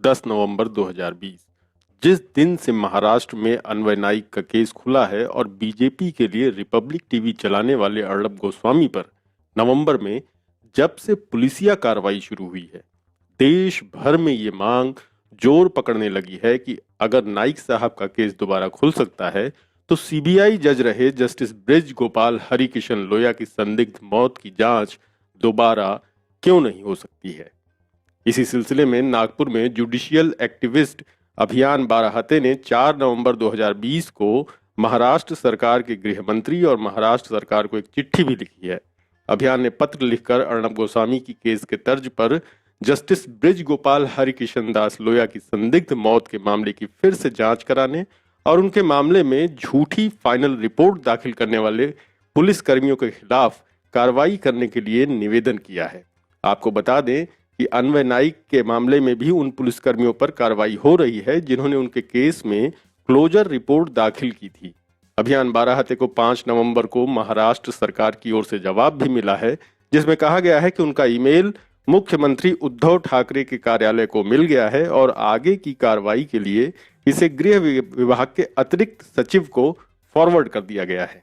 10 नवंबर 2020। जिस दिन से महाराष्ट्र में अन्वय नाइक का केस खुला है और बीजेपी के लिए रिपब्लिक टीवी चलाने वाले अर्णब गोस्वामी पर नवंबर में जब से पुलिसिया कार्रवाई शुरू हुई है, देश भर में ये मांग जोर पकड़ने लगी है कि अगर नाइक साहब का केस दोबारा खुल सकता है तो सीबीआई जज रहे जस्टिस ब्रिज गोपाल हरिकिशन लोया की संदिग्ध मौत की जांच दोबारा क्यों नहीं हो सकती है। इसी सिलसिले में नागपुर में जुडिशियल एक्टिविस्ट अभियान बाराहते ने 4 नवंबर 2020 को महाराष्ट्र सरकार के गृह मंत्री और महाराष्ट्र सरकार को एक चिट्ठी भी लिखी है। अभियान ने पत्र लिखकर अर्णब गोस्वामी की केस के तर्ज पर जस्टिस ब्रिज गोपाल हरिकिशन दास लोया की संदिग्ध मौत के मामले की फिर से जांच कराने और उनके मामले में झूठी फाइनल रिपोर्ट दाखिल करने वाले पुलिस कर्मियों के खिलाफ कार्रवाई करने के लिए निवेदन किया है। आपको बता दें कि अन्वय नाइक के मामले में भी उन पुलिसकर्मियों पर कार्रवाई हो रही है जिन्होंने उनके केस में क्लोजर रिपोर्ट दाखिल की थी। अभियान बाराहते को 5 नवंबर को महाराष्ट्र सरकार की ओर से जवाब भी मिला है, जिसमें कहा गया है कि उनका ईमेल मुख्यमंत्री उद्धव ठाकरे के कार्यालय को मिल गया है और आगे की कार्रवाई के लिए इसे गृह विभाग के अतिरिक्त सचिव को फॉरवर्ड कर दिया गया है।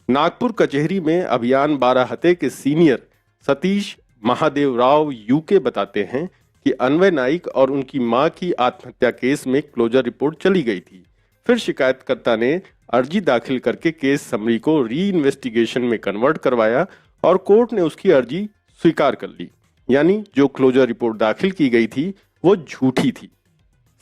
नागपुर कचहरी में अभियान बाराहते के सीनियर सतीश महादेव राव यूके बताते हैं कि अन्वय नाइक और उनकी मां की आत्महत्या केस में क्लोजर रिपोर्ट चली गई थी। फिर शिकायतकर्ता ने अर्जी दाखिल करके केस समरी को री इन्वेस्टिगेशन में कन्वर्ट करवाया और कोर्ट ने उसकी अर्जी स्वीकार कर ली, यानी जो क्लोजर रिपोर्ट दाखिल की गई थी वो झूठी थी।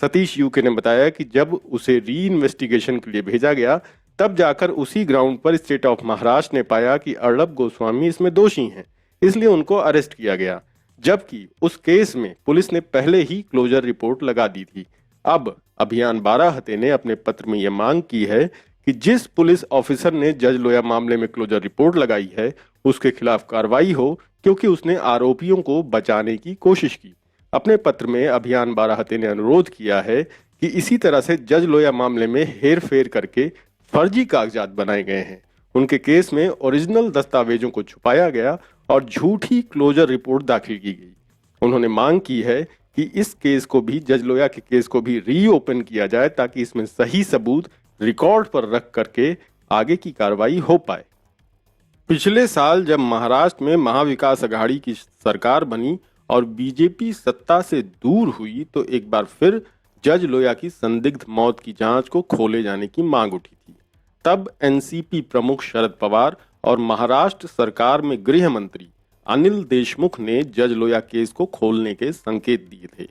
सतीश यूके ने बताया कि जब उसे री इन्वेस्टिगेशन के लिए भेजा गया तब जाकर उसी ग्राउंड पर स्टेट ऑफ महाराष्ट्र ने पाया कि अर्णब गोस्वामी इसमें दोषी हैं, इसलिए उनको अरेस्ट किया गया, जबकि उस केस में पुलिस ने पहले ही क्लोजर रिपोर्ट लगा दी थी। अब अभियान बाराहते ने अपने पत्र में यह मांग की है कि जिस पुलिस ऑफिसर ने जज लोया मामले में क्लोजर रिपोर्ट लगाई है उसके खिलाफ कार्रवाई हो, क्योंकि उसने आरोपियों को बचाने की कोशिश की। अपने पत्र में अभियान बाराहते ने अनुरोध किया है कि इसी तरह से जज लोया मामले में हेर फेर करके फर्जी कागजात बनाए गए हैं, उनके केस में ओरिजिनल दस्तावेजों को छुपाया गया और झूठी क्लोजर रिपोर्ट दाखिल की गई। उन्होंने मांग की है कि इस केस को भी, जज लोया के केस को भी रीओपन किया जाए ताकि इसमें सही सबूत रिकॉर्ड पर रख करके आगे की कार्रवाई हो पाए। पिछले साल जब महाराष्ट्र में महाविकास अघाड़ी की सरकार बनी और बीजेपी सत्ता से दूर हुई तो एक बार फिर जज लोया की संदिग्ध मौत की जांच को खोले जाने की मांग उठी थी। तब एनसीपी प्रमुख शरद पवार और महाराष्ट्र सरकार में गृह मंत्री अनिल देशमुख ने जज लोया केस को खोलने के संकेत दिए थे।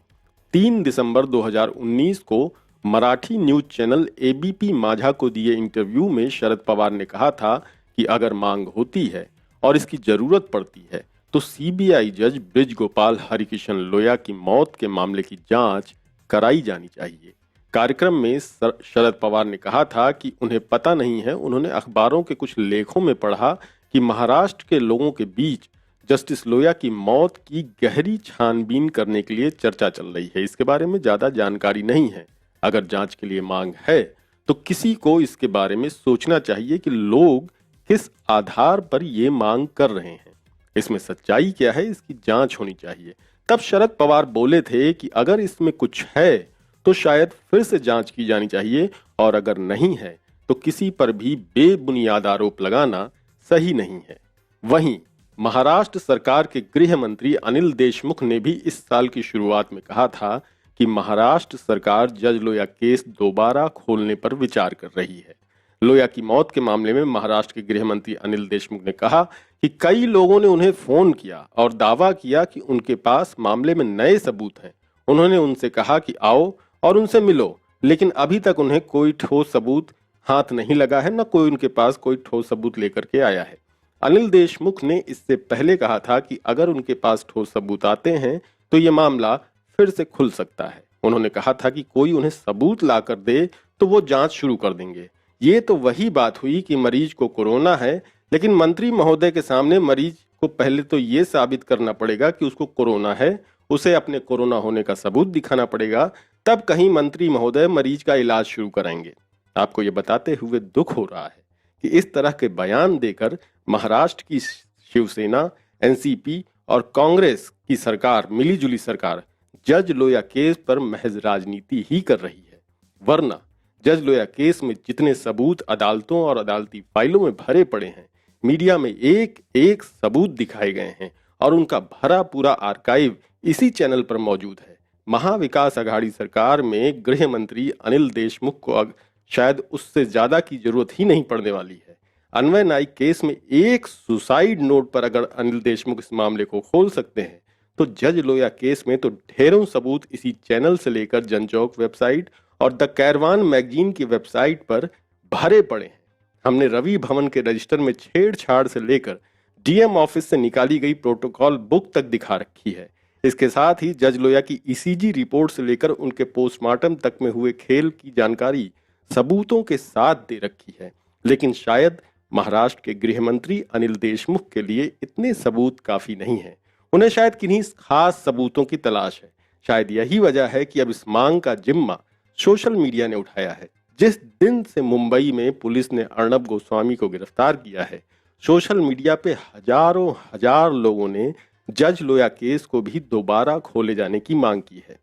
3 दिसंबर 2019 को मराठी न्यूज चैनल एबीपी माझा को दिए इंटरव्यू में शरद पवार ने कहा था कि अगर मांग होती है और इसकी जरूरत पड़ती है तो सीबीआई जज ब्रिज गोपाल हरिकिशन लोया की मौत के मामले की जांच कराई जानी चाहिए। कार्यक्रम में शरद पवार ने कहा था कि उन्हें पता नहीं है, उन्होंने अखबारों के कुछ लेखों में पढ़ा कि महाराष्ट्र के लोगों के बीच जस्टिस लोया की मौत की गहरी छानबीन करने के लिए चर्चा चल रही है। इसके बारे में ज्यादा जानकारी नहीं है। अगर जांच के लिए मांग है तो किसी को इसके बारे में सोचना चाहिए कि लोग किस आधार पर ये मांग कर रहे हैं, इसमें सच्चाई क्या है, इसकी जांच होनी चाहिए। तब शरद पवार बोले थे कि अगर इसमें कुछ है तो शायद फिर से जांच की जानी चाहिए और अगर नहीं है तो किसी पर भी बेबुनियाद आरोप लगाना सही नहीं है। वहीं महाराष्ट्र सरकार के गृह मंत्री अनिल देशमुख ने भी इस साल की शुरुआत में कहा था कि महाराष्ट्र सरकार जज लोया केस दोबारा खोलने पर विचार कर रही है। लोया की मौत के मामले में महाराष्ट्र के गृह मंत्री अनिल देशमुख ने कहा कि कई लोगों ने उन्हें फोन किया और दावा किया कि उनके पास मामले में नए सबूत हैं। उन्होंने उनसे कहा कि आओ और उनसे मिलो, लेकिन अभी तक उन्हें कोई ठोस सबूत हाथ नहीं लगा है, न कोई उनके पास कोई ठोस सबूत लेकर के आया है। अनिल देशमुख ने इससे पहले कहा था कि अगर उनके पास ठोस सबूत आते हैं तो ये मामला फिर से खुल सकता है। उन्होंने कहा था कि कोई उन्हें सबूत ला कर दे तो वो जांच शुरू कर देंगे। ये तो वही बात हुई कि मरीज को कोरोना है, लेकिन मंत्री महोदय के सामने मरीज को पहले तो ये साबित करना पड़ेगा कि उसको कोरोना है, उसे अपने कोरोना होने का सबूत दिखाना पड़ेगा, तब कहीं मंत्री महोदय मरीज का इलाज शुरू कराएंगे। आपको ये बताते हुए दुख हो रहा है कि इस तरह के बयान देकर महाराष्ट्र की शिवसेना, एनसीपी और कांग्रेस की सरकार, मिलीजुली सरकार जज लोया केस पर महज राजनीति ही कर रही है। वरना जज लोया केस में जितने सबूत अदालतों और अदालती फाइलों में भरे पड़े हैं, मीडिया में एक एक सबूत दिखाए गए हैं और उनका भरा पूरा आर्काइव इसी चैनल पर मौजूद है। महाविकास अघाड़ी सरकार में गृह मंत्री अनिल देशमुख को अब शायद उससे ज्यादा की जरूरत ही नहीं पड़ने वाली है। अन्वय नाइक केस में एक सुसाइड नोट पर अगर अनिल देशमुख इस मामले को खोल सकते हैं, तो जज लोया केस में तो ढेरों सबूत इसी चैनल से लेकर जनचौक वेबसाइट और द कैरवान मैगजीन की वेबसाइट पर भरे पड़े हैं। हमने रवि भवन के रजिस्टर में छेड़छाड़ से लेकर डीएम ऑफिस से निकाली गई प्रोटोकॉल बुक तक दिखा रखी है। इसके साथ ही जज लोया की ईसीजी रिपोर्ट से लेकर उनके पोस्टमार्टम तक में हुए खेल की जानकारी सबूतों के साथ दे रखी है। लेकिन शायद महाराष्ट्र के गृह मंत्री अनिल देशमुख के लिए इतने सबूत काफी नहीं है। उन्हें शायद किन्हीं खास सबूतों की तलाश है। शायद यही वजह है कि अब इस मांग का जिम्मा सोशल मीडिया ने उठाया है। जिस दिन से मुंबई में पुलिस ने अर्णब गोस्वामी को गिरफ्तार किया है, सोशल मीडिया पे हजारों हजार लोगों ने जज लोया केस को भी दोबारा खोले जाने की मांग की है।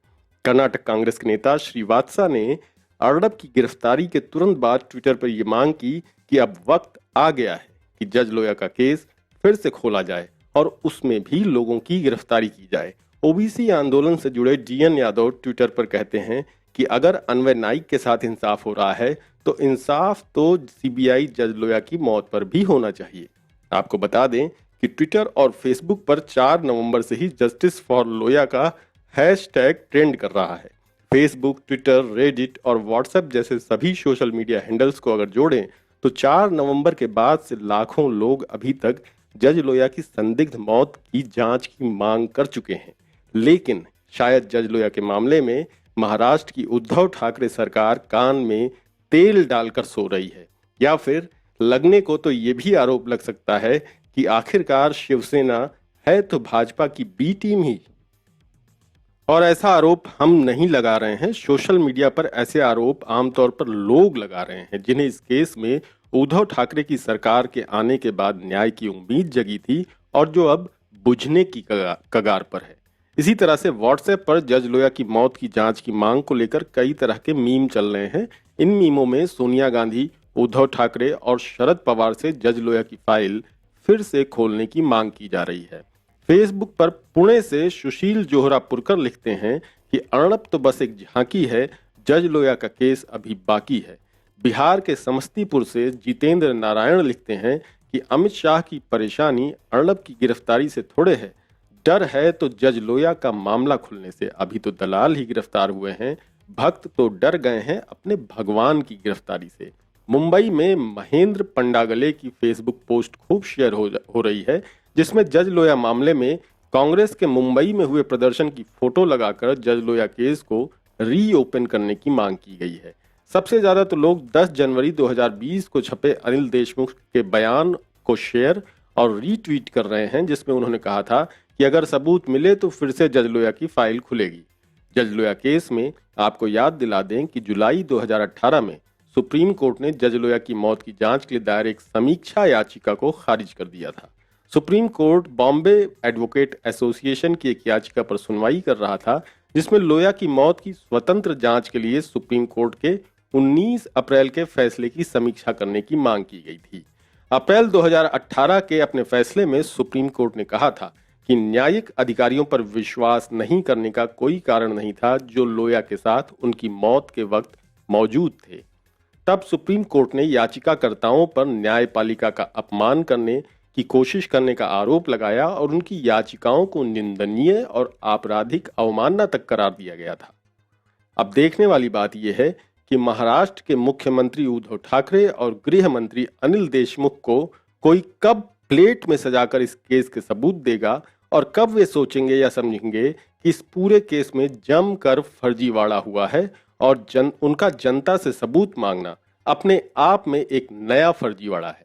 कर्नाटक कांग्रेस के नेता श्रीवात्सा ने अर्णब की गिरफ्तारी के तुरंत बाद ट्विटर पर यह मांग की कि अब वक्त आ गया है कि जज लोया का केस फिर से खोला जाए और उसमें भी लोगों की गिरफ्तारी की जाए। ओबीसी आंदोलन से जुड़े डीएन यादव ट्विटर पर कहते हैं कि अगर अन्वय नाइक के साथ इंसाफ हो रहा है तो इंसाफ तो सीबीआई जज लोया की मौत पर भी होना चाहिए। आपको बता दें कि ट्विटर और फेसबुक पर 4 नवंबर से ही जस्टिस फॉर लोया का हैशटैग ट्रेंड कर रहा है। फेसबुक, ट्विटर, रेडिट और व्हाट्सएप जैसे सभी सोशल मीडिया हैंडल्स को अगर जोड़ें तो 4 नवंबर के बाद से लाखों लोग अभी तक जज लोया की संदिग्ध मौत की जांच की मांग कर चुके हैं। लेकिन शायद जज लोया के मामले में महाराष्ट्र की उद्धव ठाकरे सरकार कान में तेल डालकर सो रही है, या फिर लगने को तो ये भी आरोप लग सकता है कि आखिरकार शिवसेना है तो भाजपा की बी टीम ही। और ऐसा आरोप हम नहीं लगा रहे हैं, सोशल मीडिया पर ऐसे आरोप आमतौर पर लोग लगा रहे हैं जिन्हें इस केस में उद्धव ठाकरे की सरकार के आने के बाद न्याय की उम्मीद जगी थी और जो अब बुझने की कगार पर है। इसी तरह से व्हाट्सएप पर जज लोया की मौत की जांच की मांग को लेकर कई तरह के मीम चल रहे हैं। इन मीमों में सोनिया गांधी, उद्धव ठाकरे और शरद पवार से जज लोया की फाइल फिर से खोलने की मांग की जा रही है। फेसबुक पर पुणे से सुशील जोहरापुरकर लिखते हैं कि अर्णब तो बस एक झांकी है, जज लोया का केस अभी बाकी है। बिहार के समस्तीपुर से जितेंद्र नारायण लिखते हैं कि अमित शाह की परेशानी अर्णब की गिरफ्तारी से थोड़े है, डर है तो जज लोया का मामला खुलने से। अभी तो दलाल ही गिरफ्तार हुए हैं, भक्त तो डर गए हैं अपने भगवान की गिरफ्तारी से। मुंबई में महेंद्र पंडागले की फेसबुक पोस्ट खूब शेयर हो रही है, जिसमें जज लोया मामले में कांग्रेस के मुंबई में हुए प्रदर्शन की फोटो लगाकर जज लोया केस को रीओपन करने की मांग की गई है। सबसे ज्यादा तो लोग 10 जनवरी 2020 को छपे अनिल देशमुख के बयान को शेयर और रीट्वीट कर रहे हैं, जिसमें उन्होंने कहा था कि अगर सबूत मिले तो फिर से जज लोया की फाइल खुलेगी। जज लोया केस में आपको याद दिला दें कि जुलाई 2018 में सुप्रीम कोर्ट ने जज लोया की मौत की जांच के लिए दायर एक समीक्षा याचिका को खारिज कर दिया था। Supreme court Bombay advocate association की एक याचिका पर सुनवाई कर रहा था, जिसमें लोया की मौत की स्वतंत्र जांच के लिए सुप्रीम कोर्ट के 19 अप्रैल के फैसले की समीक्षा करने की मांग की गई थी। अप्रैल 2018 के अपने फैसले में सुप्रीम कोर्ट ने कहा था कि न्यायिक अधिकारियों पर विश्वास नहीं करने का कोई कारण नहीं था जो लोया के साथ उनकी मौत के वक्त मौजूद थे। तब सुप्रीम कोर्ट ने याचिकाकर्ताओं पर न्यायपालिका का अपमान करने की कोशिश करने का आरोप लगाया और उनकी याचिकाओं को निंदनीय और आपराधिक अवमानना तक करार दिया गया था। अब देखने वाली बात यह है कि महाराष्ट्र के मुख्यमंत्री उद्धव ठाकरे और गृह मंत्री अनिल देशमुख को कोई कब प्लेट में सजाकर इस केस के सबूत देगा और कब वे सोचेंगे या समझेंगे कि इस पूरे केस में जमकर फर्जीवाड़ा हुआ है और उनका जनता से सबूत मांगना अपने आप में एक नया फर्जीवाड़ा है।